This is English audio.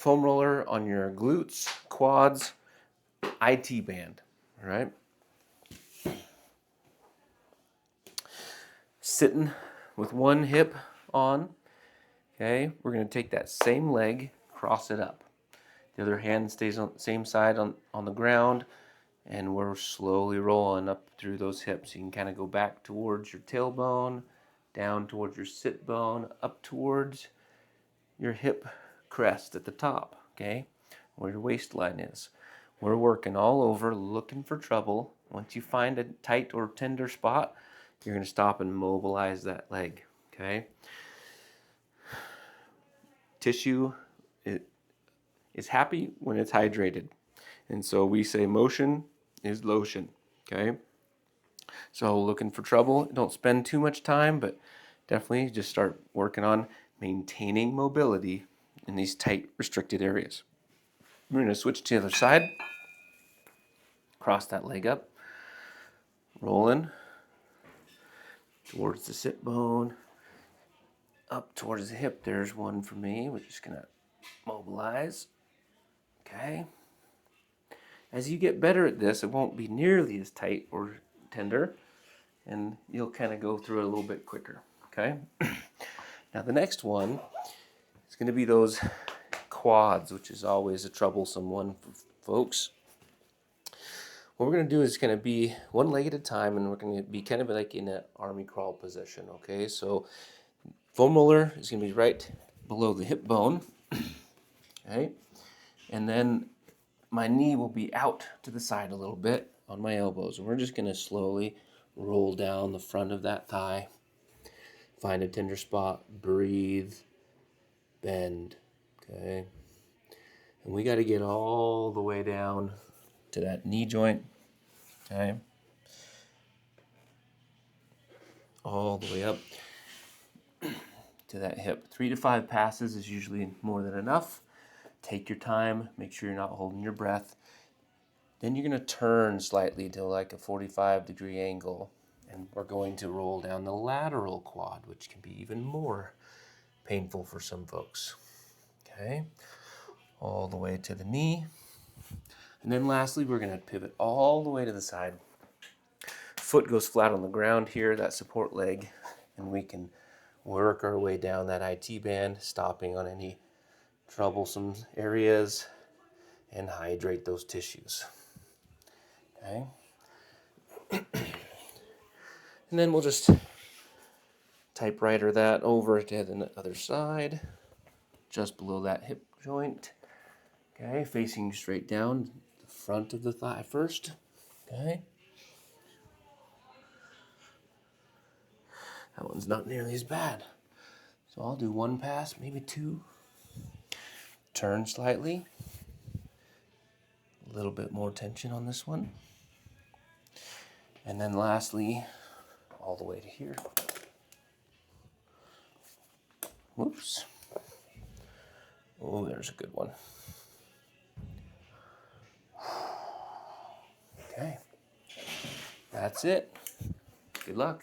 foam roller on your glutes, quads, IT band, all right? Sitting with one hip on, okay? We're gonna take that same leg, cross it up. The other hand stays on the same side on the ground, and we're slowly rolling up through those hips. You can kind of go back towards your tailbone, down towards your sit bone, up towards your hip crest at the top, okay? Where your waistline is. We're working all over, looking for trouble. Once you find a tight or tender spot, you're gonna stop and mobilize that leg, okay? Tissue is happy when it's hydrated. And so we say motion is lotion, okay? So looking for trouble, don't spend too much time, but definitely just start working on maintaining mobility in these tight, restricted areas. We're gonna switch to the other side. Cross that leg up, rolling towards the sit bone, up towards the hip. There's one for me. We're just gonna mobilize, okay? As you get better at this, it won't be nearly as tight or tender, and you'll kind of go through it a little bit quicker, okay? Now the next one is going to be those quads, which is always a troublesome one for folks. What we're going to do is going to be one leg at a time, and we're going to be kind of like in an army crawl position, okay? So foam roller is going to be right below the hip bone, okay? And then my knee will be out to the side a little bit on my elbows. And we're just going to slowly roll down the front of that thigh. Find a tender spot, breathe, bend, okay? And we got to get all the way down to that knee joint, okay? All the way up to that hip. 3 to 5 passes is usually more than enough. Take your time, make sure you're not holding your breath. Then you're going to turn slightly to like a 45-degree angle, and we're going to roll down the lateral quad, which can be even more painful for some folks. Okay, all the way to the knee. And then lastly, we're going to pivot all the way to the side. Foot goes flat on the ground here, that support leg, and we can work our way down that IT band, stopping on any troublesome areas and hydrate those tissues. Okay. And then we'll just typewriter that over to the other side, just below that hip joint. Okay, facing straight down the front of the thigh first. Okay. That one's not nearly as bad. So I'll do one pass, maybe two. Turn slightly. A little bit more tension on this one. And then lastly, all the way to here. Whoops. Oh, there's a good one. Okay. That's it. Good luck.